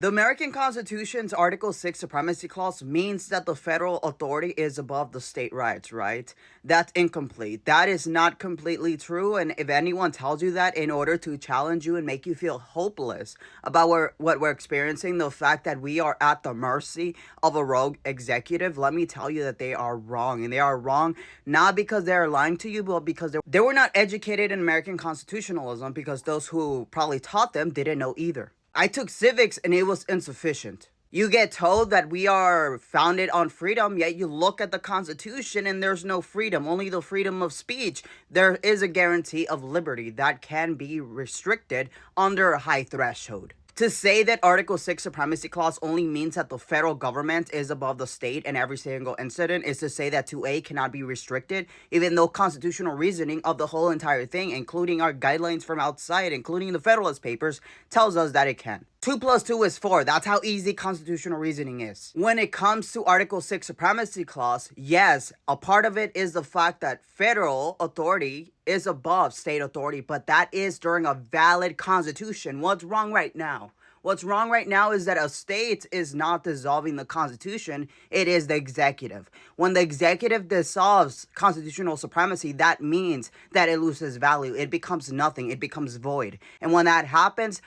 The American Constitution's Article 6 Supremacy Clause means that the federal authority is above the state rights, right? That's incomplete. That is not completely true. And if anyone tells you that in order to challenge you and make you feel hopeless about what we're experiencing, the fact that we are at the mercy of a rogue executive, let me tell you that they are wrong. And they are wrong not because they're lying to you, but because they were not educated in American constitutionalism, because those who probably taught them didn't know either. I took civics and it was insufficient. You get told that we are founded on freedom, yet you look at the Constitution and there's no freedom, only the freedom of speech. There is a guarantee of liberty that can be restricted under a high threshold. To say that Article 6 Supremacy Clause only means that the federal government is above the state in every single incident is to say that 2A cannot be restricted, even though constitutional reasoning of the whole entire thing, including our guidelines from outside, including the Federalist Papers, tells us that it can. 2 plus 2 is 4. That's how easy constitutional reasoning is. When it comes to Article 6 Supremacy Clause, yes, a part of it is the fact that federal authority is above state authority, but that is during a valid constitution. What's wrong right now? What's wrong right now is that a state is not dissolving the Constitution. It is the executive. When the executive dissolves constitutional supremacy, that means that it loses value. It becomes nothing. It becomes void. And when that happens,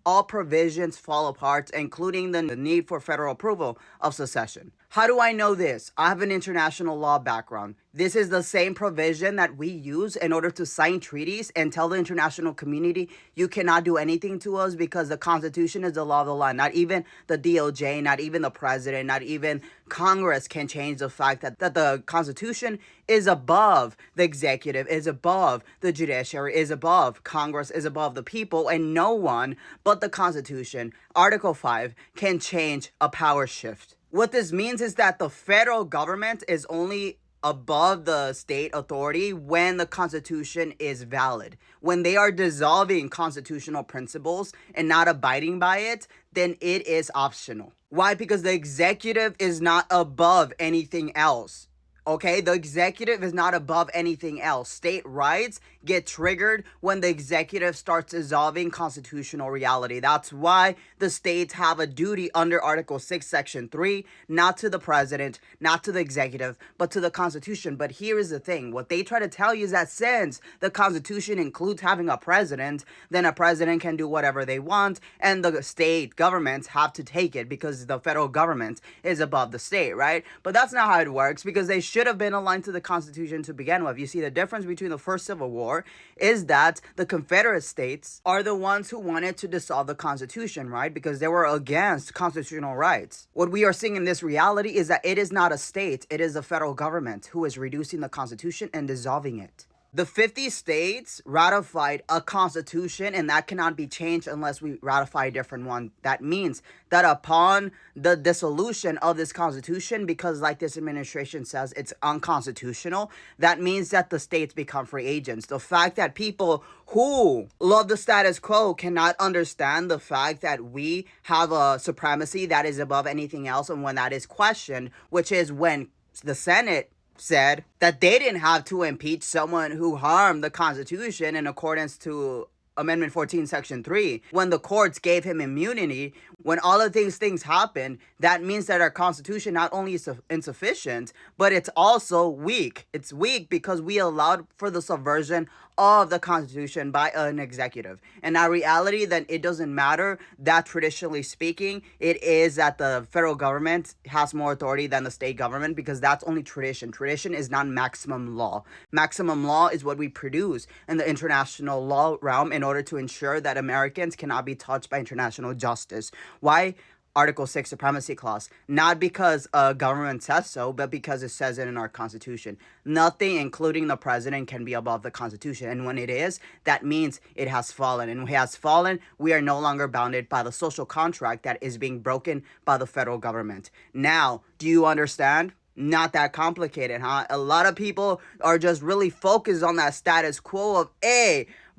all provisions fall apart, including the need for federal approval of secession. How do I know this? I have an international law background. This is the same provision that we use in order to sign treaties and tell the international community, you cannot do anything to us because the Constitution is the law of the land. Not even the DOJ, not even the president, not even Congress can change the fact that the Constitution is above the executive, is above the judiciary, is above Congress, is above the people, and no one but the Constitution, Article 5, can change a power shift. What this means is that the federal government is only above the state authority when the Constitution is valid. When they are dissolving constitutional principles and not abiding by it, then it is optional. Why? Because the executive is not above anything else. Okay, the executive is not above anything else. State rights get triggered when the executive starts dissolving constitutional reality. That's why the states have a duty under Article 6, Section 3, not to the president, not to the executive, but to the Constitution. But here is the thing. What they try to tell you is that since the Constitution includes having a president, then a president can do whatever they want, and the state governments have to take it because the federal government is above the state, right? But that's not how it works, because they should have been aligned to the Constitution to begin with. You see, the difference between the first Civil War is that the Confederate States are the ones who wanted to dissolve the Constitution, right? Because they were against constitutional rights. What we are seeing in this reality is that it is not a state, it is the federal government who is reducing the Constitution and dissolving it. The 50 states ratified a constitution, and that cannot be changed unless we ratify a different one. That means that upon the dissolution of this constitution, because like this administration says, it's unconstitutional, that means that the states become free agents. The fact that people who love the status quo cannot understand the fact that we have a supremacy that is above anything else, and when that is questioned, which is when the Senate said that they didn't have to impeach someone who harmed the Constitution in accordance to Amendment 14, Section 3, when the courts gave him immunity, when all of these things happened, that means that our Constitution not only is insufficient, but it's also weak. It's weak because we allowed for the subversion of the Constitution by an executive. And in reality, then it doesn't matter that traditionally speaking, it is that the federal government has more authority than the state government, because that's only tradition. Tradition is not maximum law. Maximum law is what we produce in the international law realm in order to ensure that Americans cannot be touched by international justice. Why? Article 6 Supremacy Clause. Not because a government says so, but because it says it in our Constitution. Nothing, including the president, can be above the Constitution. And when it is, that means it has fallen. And when it has fallen, we are no longer bounded by the social contract that is being broken by the federal government. Now, do you understand? Not that complicated, huh? A lot of people are just really focused on that status quo of,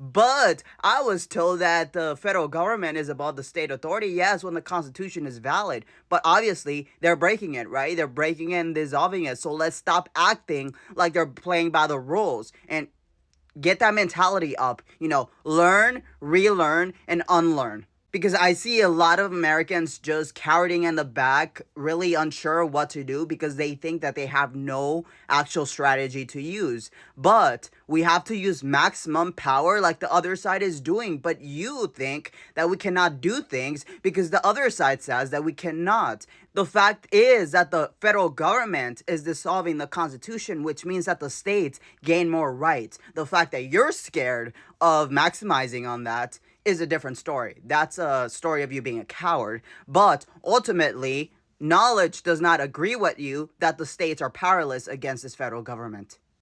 but I was told that the federal government is above the state authority. Yes, when the Constitution is valid. But obviously, they're breaking it, right? They're breaking it and dissolving it. So let's stop acting like they're playing by the rules and get that mentality up. Learn, relearn, and unlearn. Because I see a lot of Americans just cowering in the back, really unsure what to do because they think that they have no actual strategy to use. But we have to use maximum power like the other side is doing. But you think that we cannot do things because the other side says that we cannot. The fact is that the federal government is dissolving the Constitution, which means that the states gain more rights. The fact that you're scared of maximizing on that is a different story. That's a story of you being a coward. But ultimately, knowledge does not agree with you that the states are powerless against this federal government.